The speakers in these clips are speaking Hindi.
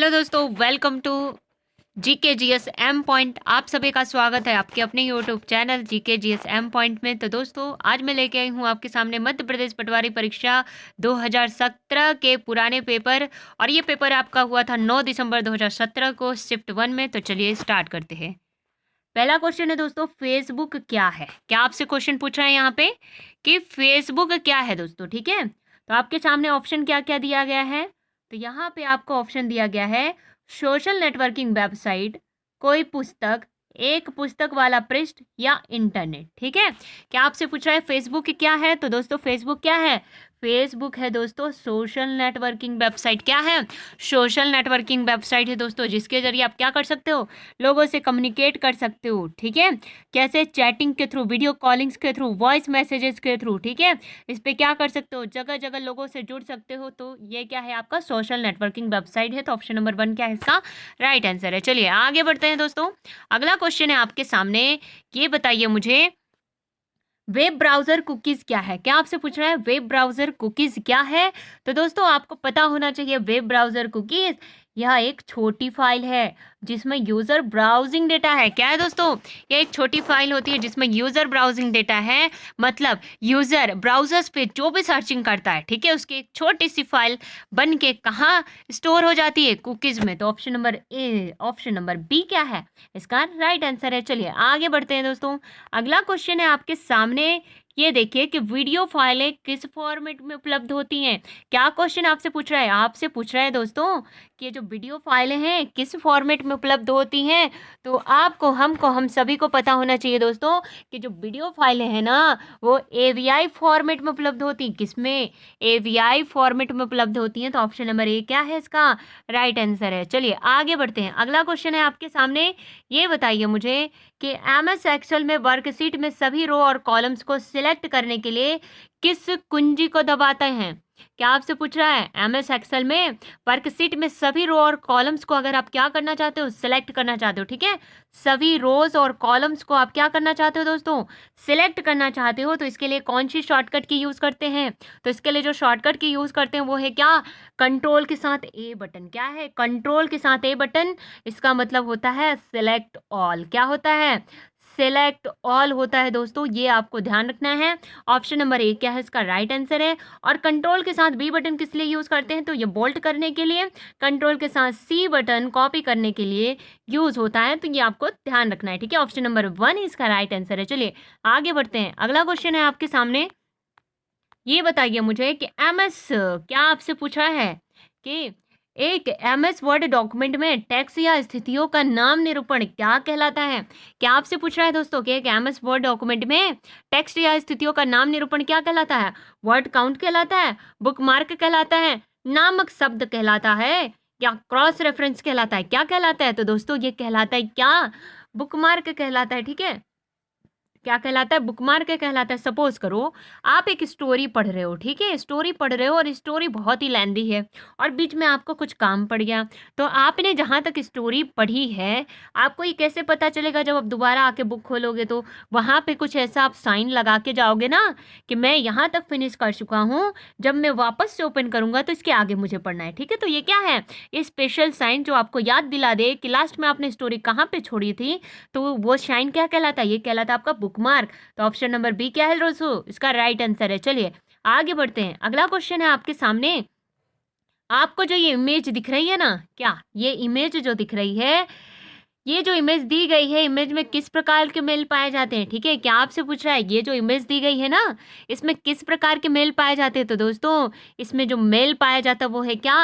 हेलो दोस्तों, welcome to GK GS M point. आप सभी का स्वागत है आपके अपने YouTube channel GK GS M point में। तो दोस्तों, आज मैं लेके आई हूँ आपके सामने मध्य प्रदेश पटवारी परीक्षा 2017 के पुराने पेपर। और ये पेपर आपका हुआ था 9 दिसंबर 2017 को शिफ्ट 1 में। तो चलिए स्टार्ट करते हैं। पहला क्वेश्चन है दोस्तों, फेसबुक क्या है? क्या आपसे क्वेश्चन पूछ रहा है यहाँ पे कि फेसबुक क्या है दोस्तों। ठीक है, तो आपके सामने ऑप्शन क्या क्या दिया गया है। तो यहाँ पे आपको ऑप्शन दिया गया है सोशल नेटवर्किंग वेबसाइट, कोई पुस्तक, एक पुस्तक वाला पृष्ठ या इंटरनेट। ठीक है, क्या आपसे पूछ रहा है फेसबुक क्या है? तो दोस्तों फेसबुक क्या है? फेसबुक है दोस्तों सोशल नेटवर्किंग वेबसाइट। क्या है? सोशल नेटवर्किंग वेबसाइट है दोस्तों, जिसके जरिए आप क्या कर सकते हो, लोगों से कम्युनिकेट कर सकते हो। ठीक है, कैसे? चैटिंग के थ्रू, वीडियो कॉलिंग्स के थ्रू, वॉइस मैसेजेस के थ्रू। ठीक है, इस पे क्या कर सकते हो, जगह जगह लोगों से जुड़ सकते हो। तो ये क्या है? आपका सोशल नेटवर्किंग वेबसाइट है। तो ऑप्शन नंबर 1 क्या है इसका राइट आंसर है। चलिए आगे बढ़ते हैं दोस्तों। अगला क्वेश्चन है आपके सामने, ये बताइए मुझे वेब ब्राउज़र कुकीज़ क्या है? क्या आपसे पूछ रहा है वेब ब्राउज़र कुकीज़ क्या है? तो दोस्तों आपको पता होना चाहिए वेब ब्राउज़र कुकीज़ यह एक छोटी फाइल है जिसमें यूज़र ब्राउजिंग डेटा है। क्या है दोस्तों? यह एक छोटी फाइल होती है जिसमें यूज़र ब्राउजिंग डेटा है। मतलब यूज़र ब्राउज़र्स पे जो भी सर्चिंग करता है, ठीक है, उसकी एक छोटी सी फाइल बन के कहाँ स्टोर हो जाती है? कुकीज़ में। तो ऑप्शन नंबर बी क्या है इसका राइट आंसर है। चलिए आगे बढ़ते हैं दोस्तों। अगला क्वेश्चन है आपके सामने, ये देखिए कि वीडियो फाइलें किस फॉर्मेट में उपलब्ध होती हैं। क्या क्वेश्चन आपसे पूछ रहा है? आपसे पूछ रहा है दोस्तों कि जो वीडियो फाइलें हैं किस फॉर्मेट में उपलब्ध होती हैं। तो आपको, हमको, हम सभी को पता होना चाहिए दोस्तों कि जो वीडियो फाइलें हैं ना, वो एवीआई फॉर्मेट में उपलब्ध होती हैं। किसमें? एवीआई फॉर्मेट में उपलब्ध होती हैं। तो ऑप्शन नंबर ए क्या है इसका राइट आंसर है। चलिए आगे बढ़ते हैं। अगला क्वेश्चन है आपके सामने, ये बताइए मुझे कि एमएस एक्सेल में वर्कशीट में सभी रो और कॉलम्स को सिलेक्ट करने के लिए किस कुंजी को दबाते हैं? क्या आपसे पूछ रहा है एमएस एक्सेल में वर्कशीट में सभी रो और कॉलम्स को अगर आप क्या करना चाहते हो, सिलेक्ट करना चाहते हो। ठीक है, सभी रोज और कॉलम्स को आप क्या करना चाहते हो दोस्तों, सिलेक्ट करना चाहते हो। तो इसके लिए कौन सी शॉर्टकट की यूज करते हैं? तो इसके लिए जो शॉर्टकट की यूज करते हैं वो है क्या? कंट्रोल के साथ ए बटन। क्या है? कंट्रोल के साथ ए बटन। इसका मतलब होता है सिलेक्ट ऑल। क्या होता है? सिलेक्ट ऑल होता है दोस्तों, ये आपको ध्यान रखना है। ऑप्शन नंबर ए क्या है इसका राइट आंसर है। और कंट्रोल के साथ बी बटन किस लिए यूज करते हैं? तो ये बोल्ट करने के लिए। कंट्रोल के साथ सी बटन कॉपी करने के लिए यूज होता है। तो ये आपको ध्यान रखना है। ठीक है, ऑप्शन नंबर 1 इसका राइट आंसर है। चलिए आगे बढ़ते हैं। अगला क्वेश्चन है आपके सामने, ये बताइए मुझे कि एमएस, क्या आपसे पूछा है कि एक एमएस वर्ड डॉक्यूमेंट में टेक्स्ट या स्थितियों का नाम निरूपण क्या कहलाता है? क्या आपसे पूछ रहा है दोस्तों कि एक एमएस वर्ड डॉक्यूमेंट में टेक्स्ट या स्थितियों का नाम निरूपण क्या कहलाता है? वर्ड काउंट कहलाता है, बुकमार्क कहलाता है, नामक शब्द कहलाता है, या क्रॉस रेफरेंस कहलाता है? क्या कहलाता है? तो दोस्तों ये कहलाता है क्या? बुकमार्क कहलाता है। ठीक है, क्या कहलाता है? बुकमार्क कहलाता है। सपोज करो आप एक स्टोरी पढ़ रहे हो, ठीक है, स्टोरी पढ़ रहे हो और स्टोरी बहुत ही लेंदी है और बीच में आपको कुछ काम पड़ गया। तो आपने जहाँ तक स्टोरी पढ़ी है, आपको ये कैसे पता चलेगा? जब आप दोबारा आके बुक खोलोगे तो वहाँ पे कुछ ऐसा आप साइन लगा के जाओगे ना कि मैं यहाँ तक फिनिश कर चुका हूँ, जब मैं वापस से ओपन करूँगा तो इसके आगे मुझे पढ़ना है। ठीक है, तो ये क्या है? ये स्पेशल साइन जो आपको याद दिला दे कि लास्ट में आपने स्टोरी कहाँ पे छोड़ी थी। तो वो साइन क्या कहलाता है? ये कहलाता है आपका बुकमार्क। तो ऑप्शन नंबर बी क्या है दोस्तों इसका राइट आंसर है। चलिए आगे बढ़ते हैं। अगला क्वेश्चन है आपके सामने, आपको जो ये इमेज दिख रही है ना, क्या ये इमेज जो दिख रही है, ये जो इमेज दी गई है, इमेज में किस प्रकार के मेल पाए जाते हैं? ठीक है, क्या आपसे पूछ रहा है ये जो इमेज दी गई है ना, इसमें किस प्रकार के मेल पाए जाते हैं? तो दोस्तों इसमें जो मेल पाया जाता है वो है क्या?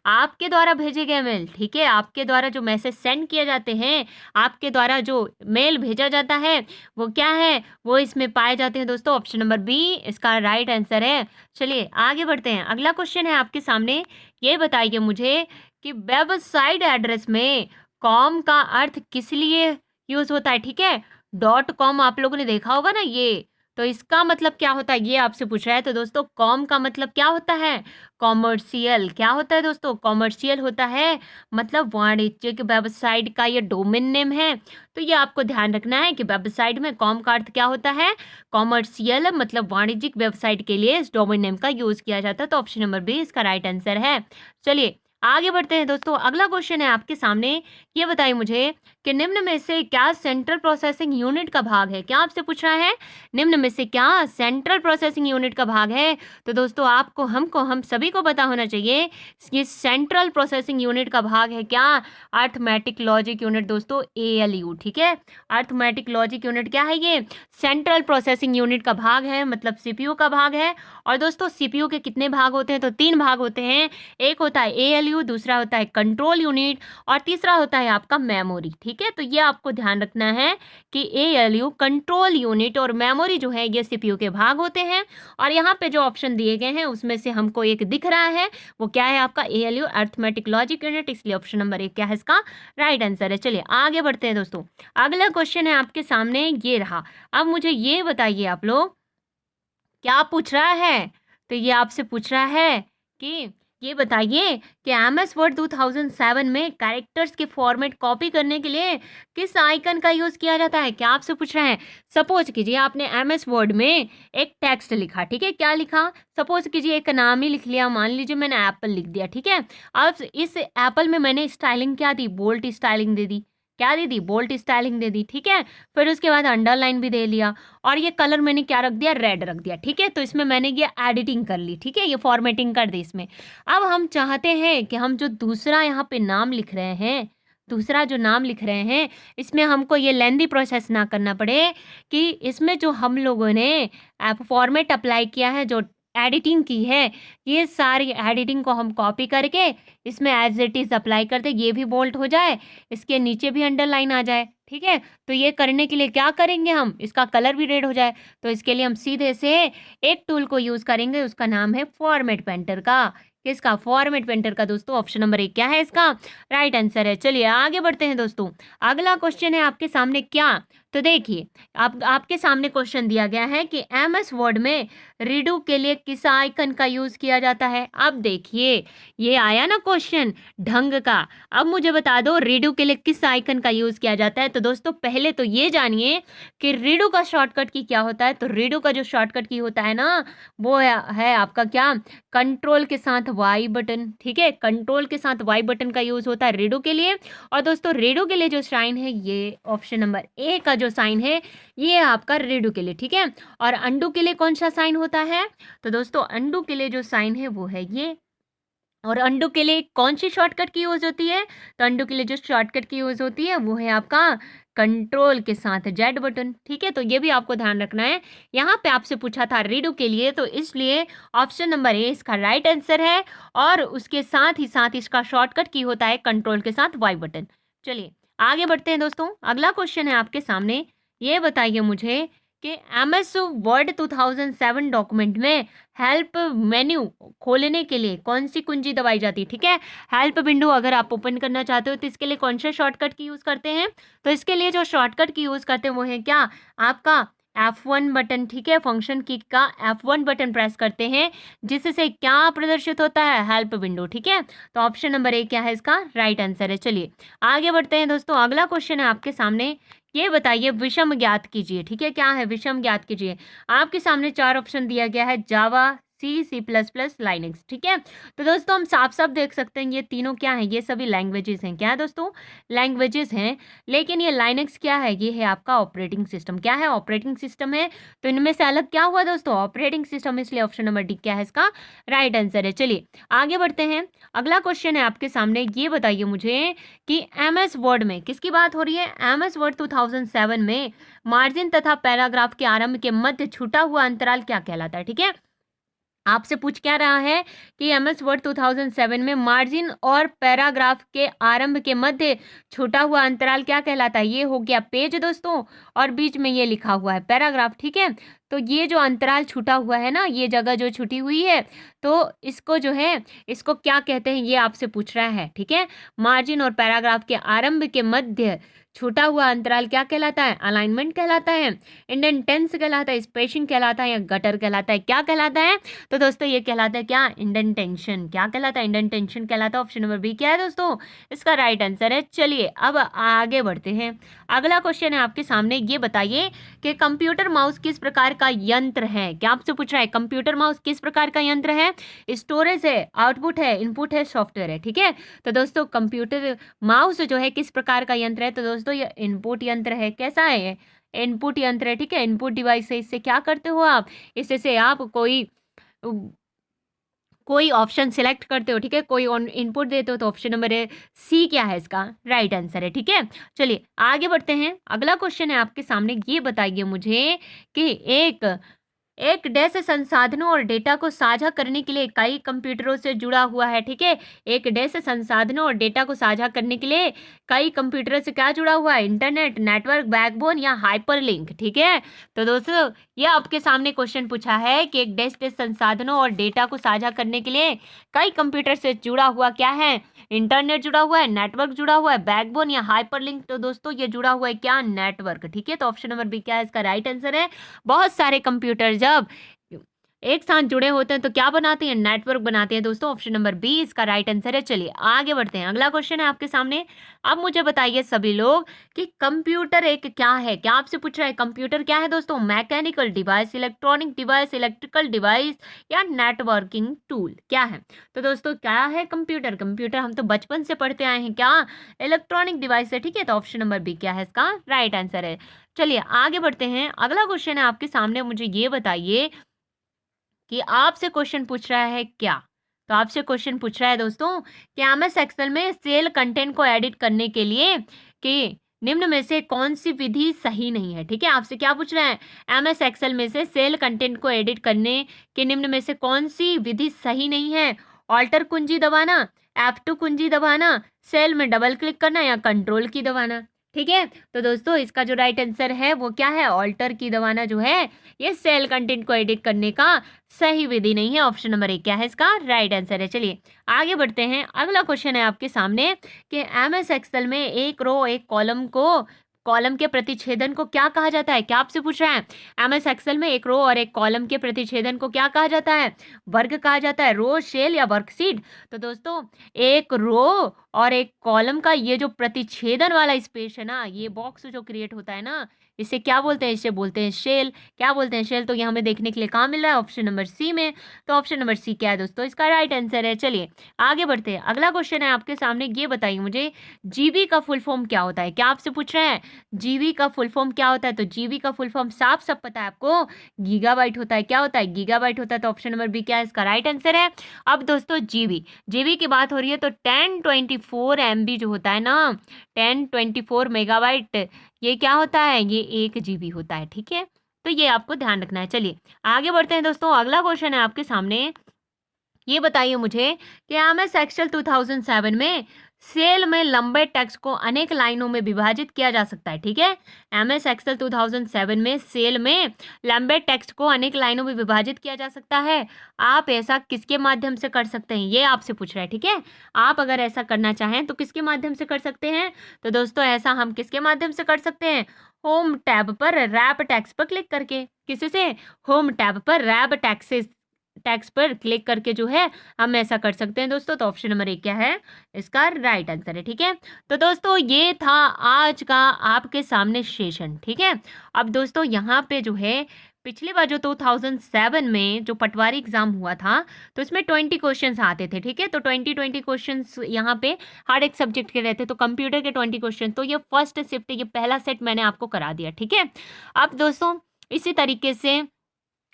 आपके द्वारा भेजे गए मेल। ठीक है, आपके द्वारा जो मैसेज सेंड किए जाते हैं, आपके द्वारा जो मेल भेजा जाता है वो क्या है? वो इसमें पाए जाते हैं दोस्तों। ऑप्शन नंबर बी इसका राइट आंसर है। चलिए आगे बढ़ते हैं। अगला क्वेश्चन है आपके सामने, ये बताइए मुझे कि वेबसाइट एड्रेस में कॉम का अर्थ किस लिए यूज होता है? ठीक है, डॉट कॉम आप लोगों ने देखा होगा ना ये, तो इसका मतलब क्या होता है ये आपसे पूछ रहा है। तो दोस्तों कॉम का मतलब क्या होता है? कॉमर्शियल। क्या होता है दोस्तों? कॉमर्शियल होता है, मतलब वाणिज्यिक वेबसाइट का ये डोमेन नेम है। तो ये आपको ध्यान रखना है कि वेबसाइट में कॉम का अर्थ क्या होता है? कॉमर्शियल, मतलब वाणिज्यिक वेबसाइट के लिए इस डोमेन नेम का यूज किया जाता है। तो ऑप्शन नंबर बी इसका राइट आंसर है। चलिए आगे बढ़ते हैं दोस्तों। अगला क्वेश्चन है आपके सामने, ये बताइए मुझे कि निम्न में से क्या सेंट्रल प्रोसेसिंग यूनिट का भाग है। क्या आपसे पूछ रहा है, निम्न में से क्या सेंट्रल प्रोसेसिंग यूनिट का भाग है। तो दोस्तों आपको, हमको, हम सभी को पता होना चाहिए ये सेंट्रल प्रोसेसिंग यूनिट का भाग है क्या, अर्थमेटिक लॉजिक यूनिट दोस्तों, ALU। ठीक है, अर्थमेटिक लॉजिक यूनिट क्या है, ये सेंट्रल प्रोसेसिंग यूनिट का भाग है, मतलब CPU का भाग है। और दोस्तों CPU के कितने भाग होते हैं, तो 3 भाग होते हैं। एक होता है ALU, दूसरा होता है कंट्रोल यूनिट, और तीसरा होता है आपका मेमोरी। ठीक है, तो ये आपको ध्यान रखना है कि ALU, कंट्रोल यूनिट और मेमोरी जो है ये CPU के भाग होते हैं। और यहाँ पे जो ऑप्शन दिए गए हैं उसमें से हमको एक दिख रहा है, वो क्या है आपका ALU, अर्थमेटिक लॉजिक यूनिट, इसलिए ऑप्शन नंबर 1 क्या है इसका राइट आंसर है। चलिए आगे बढ़ते हैं दोस्तों। अगला क्वेश्चन है आपके सामने, ये रहा। अब मुझे ये बताइए आप लोग, क्या पूछ रहा है, तो ये आपसे पूछ रहा है कि ये बताइए कि MS वर्ड 2007 में कैरेक्टर्स के फॉर्मेट कॉपी करने के लिए किस आइकन का यूज़ किया जाता है। क्या आपसे पूछ रहा है, सपोज कीजिए आपने MS वर्ड में एक टेक्स्ट लिखा। ठीक है, क्या लिखा, सपोज कीजिए एक नाम ही लिख लिया, मान लीजिए मैंने एप्पल लिख दिया। ठीक है, अब इस एप्पल में मैंने स्टाइलिंग क्या दी, बोल्ट स्टाइलिंग दे दी। क्या दे दी, बोल्ट स्टाइलिंग दे दी। ठीक है, फिर उसके बाद अंडरलाइन भी दे लिया, और ये कलर मैंने क्या रख दिया, रेड रख दिया। ठीक है, तो इसमें मैंने ये एडिटिंग कर ली। ठीक है, ये फॉर्मेटिंग कर दी इसमें। अब हम चाहते हैं कि हम जो दूसरा यहाँ पे नाम लिख रहे हैं, दूसरा जो नाम लिख रहे हैं, इसमें हमको ये लेंदी प्रोसेस ना करना पड़े, कि इसमें जो हम लोगों ने ऐप फॉर्मेट अप्लाई किया है, जो एडिटिंग की है, ये सारी एडिटिंग को हम कॉपी करके इसमें एज इट इज़ अप्लाई कर दे, ये भी बोल्ट हो जाए, इसके नीचे भी अंडरलाइन आ जाए। ठीक है, तो ये करने के लिए क्या करेंगे हम, इसका कलर भी रेड हो जाए, तो इसके लिए हम सीधे से एक टूल को यूज़ करेंगे, उसका नाम है फॉर्मेट पेंटर का। किसका, फॉर्मेट पेंटर का दोस्तों, ऑप्शन नंबर 1 क्या है इसका राइट आंसर है। चलिए आगे बढ़ते हैं दोस्तों। अगला क्वेश्चन है आपके सामने, क्या, तो देखिए आपके सामने क्वेश्चन दिया गया है कि MS वर्ड में रीडू के लिए किस आइकन का यूज़ किया जाता है। अब देखिए ये आया ना क्वेश्चन ढंग का। अब मुझे बता दो रीडू के लिए किस आइकन का यूज़ किया जाता है। तो दोस्तों पहले तो ये जानिए कि रीडू का शॉर्टकट की क्या होता है। तो रीडू का जो शॉर्टकट की होता है ना, वो है आपका क्या, कंट्रोल के साथ वाई बटन। ठीक है, कंट्रोल के साथ वाई बटन का यूज़ होता है रीडू के लिए। और दोस्तों रीडू के लिए जो साइन है, ये ऑप्शन नंबर A का जो साइन है, ये आपका रीडू के लिए। ठीक है, और अंडू के लिए कौन सा साइन होता है, तो दोस्तों अंडू के लिए जो साइन है वो है ये। और अंडू के लिए कौन सी शॉर्टकट की यूज़ होती है, तो अंडू के लिए जो शॉर्टकट की यूज़ होती है वो है आपका कंट्रोल के साथ जेड बटन। ठीक है, तो ये भी आपको ध्यान रखना है। यहाँ पे आपसे पूछा था रीडू के लिए, तो इसलिए ऑप्शन नंबर A इसका राइट आंसर है। और उसके साथ ही इसका शॉर्टकट की होता है कंट्रोल के साथ वाई बटन। चलिए आगे बढ़ते हैं दोस्तों। अगला क्वेश्चन है आपके सामने, ये बताइए मुझे कि MS वर्ड 2007 डॉक्यूमेंट में हेल्प मेन्यू खोलने के लिए कौन सी कुंजी दबाई जाती है। ठीक है, हेल्प विंडो अगर आप ओपन करना चाहते हो तो इसके लिए कौन सा शॉर्टकट की यूज़ करते हैं, तो इसके लिए जो शॉर्टकट की यूज़ करते हैं वो है क्या, आपका F1 बटन। ठीक है, फंक्शन की का F1 बटन प्रेस करते हैं, जिससे क्या प्रदर्शित होता है, हेल्प विंडो। ठीक है, तो ऑप्शन नंबर 1 क्या है इसका राइट आंसर है। चलिए आगे बढ़ते हैं दोस्तों। अगला क्वेश्चन है आपके सामने, ये बताइए विषम ज्ञात कीजिए। ठीक है, क्या है, विषम ज्ञात कीजिए। आपके सामने 4 ऑप्शन दिया गया है, जावा, C++, लाइनक्स। ठीक है, तो दोस्तों हम साफ साफ देख सकते हैं ये तीनों क्या है, ये सभी लैंग्वेजेस हैं। क्या है दोस्तों, लैंग्वेजेस हैं। लेकिन ये लाइनक्स क्या है, ये है आपका ऑपरेटिंग सिस्टम। क्या है, ऑपरेटिंग सिस्टम है। तो इनमें से अलग क्या हुआ दोस्तों, ऑपरेटिंग सिस्टम, इसलिए ऑप्शन नंबर D क्या है इसका राइट आंसर है। चलिए आगे बढ़ते हैं। अगला क्वेश्चन है आपके सामने, ये बताइए मुझे कि MS वर्ड में किसकी बात हो रही है, MS वर्ड 2007 में मार्जिन तथा पैराग्राफ के आरंभ के मध्य छूटा हुआ अंतराल क्या कहलाता है। ठीक है, आपसे पूछ क्या रहा है कि MS वर्ड 2007 में मार्जिन और पैराग्राफ के आरंभ के मध्य छूटा हुआ अंतराल क्या कहलाता है। ये हो गया पेज दोस्तों, और बीच में ये लिखा हुआ है पैराग्राफ। ठीक है, तो ये जो अंतराल छूटा हुआ है ना, ये जगह जो छूटी हुई है, तो इसको जो है, इसको क्या कहते हैं, ये आपसे पूछ रहा है। ठीक है, मार्जिन और पैराग्राफ के आरंभ के मध्य छूटा हुआ अंतराल क्या कहलाता है, अलाइनमेंट कहलाता है, इंडेंटेंस कहलाता है, स्पेसिंग कहलाता है, या गटर कहलाता है, क्या कहलाता है, तो दोस्तों ये कहलाता है क्या, इंडेंटेंशन। क्या कहलाता है, इंडेंटेंशन कहलाता है। ऑप्शन नंबर B क्या है दोस्तों इसका राइट आंसर है। चलिए अब आगे बढ़ते हैं। अगला क्वेश्चन है आपके सामने, ये बताइए कि कंप्यूटर माउस किस प्रकार का यंत्र है। क्या आपसे पूछ रहा है कंप्यूटर माउस किस प्रकार का यंत्र है? स्टोरेज है, आउटपुट है, इनपुट है, सॉफ्टवेयर है। ठीक है, तो दोस्तों कंप्यूटर माउस जो है किस प्रकार का यंत्र है? तो दोस्तों ये इनपुट यंत्र है। कैसा है ये? इनपुट यंत्र है। ठीक है, इनपुट डिवाइस है। इससे क्या करते हो आप? इससे आप कोई ऑप्शन सिलेक्ट करते हो। ठीक है, कोई इनपुट देते हो। तो ऑप्शन नंबर सी क्या है इसका राइट आंसर है। ठीक है, चलिए आगे बढ़ते हैं। अगला क्वेश्चन है आपके सामने, ये बताइए मुझे कि एक डेस्क संसाधनों और डेटा को साझा करने के लिए कई कंप्यूटरों से जुड़ा हुआ है। ठीक है, एक डेस्क संसाधनों और डेटा को साझा करने के लिए कई कंप्यूटरों से क्या जुड़ा हुआ है? इंटरनेट, नेटवर्क, बैकबोन या हाइपरलिंक। ठीक है, तो दोस्तों ये आपके सामने क्वेश्चन पूछा है कि एक डेस्क संसाधनों और डेटा को साझा करने के लिए कई कंप्यूटर से जुड़ा हुआ क्या है? इंटरनेट जुड़ा हुआ है, नेटवर्क जुड़ा हुआ है, बैकबोन या हाइपरलिंक। तो दोस्तों ये जुड़ा हुआ है क्या? नेटवर्क। ठीक है, तो ऑप्शन नंबर बी क्या है इसका राइट आंसर है। बहुत सारे कंप्यूटर जब एक साथ जुड़े होते हैं तो क्या बनाते हैं? नेटवर्क बनाते हैं। दोस्तों ऑप्शन नंबर बी इसका राइट आंसर है। चलिए आगे बढ़ते हैं। अगला क्वेश्चन है आपके सामने। अब मुझे बताइए सभी लोग कि कंप्यूटर एक क्या है? क्या आपसे पूछ रहा है कंप्यूटर क्या है? दोस्तों mechanical device, electronic device, electrical device या नेटवर्किंग टूल क्या है? तो दोस्तों क्या है कंप्यूटर? कंप्यूटर हम तो बचपन से पढ़ते आए हैं क्या? इलेक्ट्रॉनिक डिवाइस है। ठीक है, तो ऑप्शन नंबर बी क्या है इसका राइट आंसर है। चलिए आगे बढ़ते हैं। अगला क्वेश्चन है आपके सामने, मुझे ये बताइए कि आपसे क्वेश्चन पूछ रहा है क्या? तो आपसे क्वेश्चन पूछ रहा है दोस्तों कि एमएस एक्सेल में सेल कंटेंट को एडिट करने के लिए कि निम्न में से कौन सी विधि सही नहीं है। ठीक है, आपसे क्या पूछ रहा है? एमएस एक्सेल में से सेल कंटेंट को एडिट करने के निम्न में से कौन सी विधि सही नहीं है? ऑल्टर कुंजी दबाना, F2 कुंजी दबाना, सेल में डबल क्लिक करना या कंट्रोल की दबाना। ठीक है, तो दोस्तों इसका जो राइट आंसर है वो क्या है? ऑल्टर की दबाना जो है ये सेल कंटेंट को एडिट करने का सही विधि नहीं है। ऑप्शन नंबर एक क्या है इसका राइट आंसर है। चलिए आगे बढ़ते हैं। अगला क्वेश्चन है आपके सामने कि एमएस एक्सेल में एक रो एक कॉलम के प्रतिच्छेदन को क्या कहा जाता है? क्या आपसे पूछ रहा है? एमएस एक्सेल में एक रो और एक कॉलम के प्रतिच्छेदन को क्या कहा जाता है? वर्ग कहा जाता है, रो, सेल या वर्कशीट। तो दोस्तों एक रो और एक कॉलम का ये जो प्रतिच्छेदन वाला स्पेस है ना, ये बॉक्स जो क्रिएट होता है ना, इसे क्या बोलते हैं? इसे बोलते हैं शेल। क्या बोलते हैं? शेल। तो ये हमें देखने के लिए कहाँ मिल रहा है? ऑप्शन नंबर सी में। तो ऑप्शन नंबर सी क्या है दोस्तों इसका राइट आंसर है। चलिए आगे बढ़ते हैं। अगला क्वेश्चन है आपके सामने, ये बताइए मुझे जीबी का फुल फॉर्म क्या होता है? क्या आपसे पूछ रहे हैं जीबी का फुल फॉर्म क्या होता है? तो जीबी का फुल फॉर्म साफ सब पता है आपको, गीगाबाइट होता है। क्या होता है? गीगाबाइट होता है। तो ऑप्शन नंबर बी क्या है इसका राइट आंसर है। अब दोस्तों जीबी की बात हो रही है तो 1024 MB जो होता है ना, 1024 मेगाबाइट, ये क्या होता है? ये 1 GB होता है। ठीक है, तो ये आपको ध्यान रखना है। चलिए आगे बढ़ते हैं दोस्तों। अगला क्वेश्चन है आपके सामने, ये बताइए मुझे कि एमएस एक्सेल 2007 में सेल में लंबे टेक्स्ट को अनेक लाइनों में विभाजित किया जा सकता है। ठीक है, एमएस एक्सेल 2007 में सेल में लंबे टेक्स्ट को अनेक लाइनों में विभाजित किया जा सकता है। आप ऐसा किसके माध्यम से कर सकते हैं? ये आपसे पूछ रहा है। ठीक है, आप अगर ऐसा करना चाहें तो किसके माध्यम से कर सकते हैं? तो दोस्तों ऐसा हम किसके माध्यम से कर सकते हैं? होम टैब पर रैप टेक्स्ट पर क्लिक करके। किसी से? होम टैब पर रैप टैक्स पर क्लिक करके जो है हम ऐसा कर सकते हैं दोस्तों। तो ऑप्शन नंबर एक क्या है इसका राइट आंसर है। ठीक है, तो दोस्तों ये था आज का आपके सामने सेशन। ठीक है, अब दोस्तों यहाँ पे जो है पिछली बार जो 2007 में जो पटवारी एग्जाम हुआ था तो इसमें 20 क्वेश्चंस आते थे। ठीक है, तो 20 क्वेश्चंस यहाँ पे हर एक सब्जेक्ट के रहते, तो कंप्यूटर के 20 क्वेश्चन, तो ये फर्स्ट शिफ्ट, ये पहला सेट मैंने आपको करा दिया। ठीक है, अब दोस्तों इसी तरीके से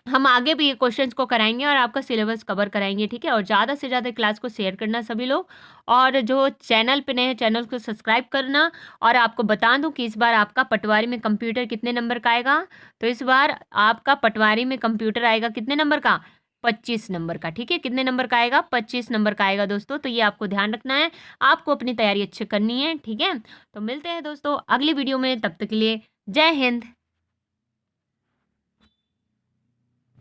हम आगे भी ये क्वेश्चंस को कराएंगे और आपका सिलेबस कवर कराएंगे। ठीक है, और ज़्यादा से ज़्यादा क्लास को शेयर करना सभी लोग, और जो चैनल पे नए हैं चैनल को सब्सक्राइब करना। और आपको बता दूं कि इस बार आपका पटवारी में कंप्यूटर कितने नंबर का आएगा? तो इस बार आपका पटवारी में कंप्यूटर आएगा कितने नंबर का? 25 नंबर का। ठीक है, कितने नंबर का आएगा? 25 नंबर का आएगा दोस्तों। तो ये आपको ध्यान रखना है, आपको अपनी तैयारी अच्छी करनी है। ठीक है, तो मिलते हैं दोस्तों अगली वीडियो में, तब तक के लिए जय हिंद।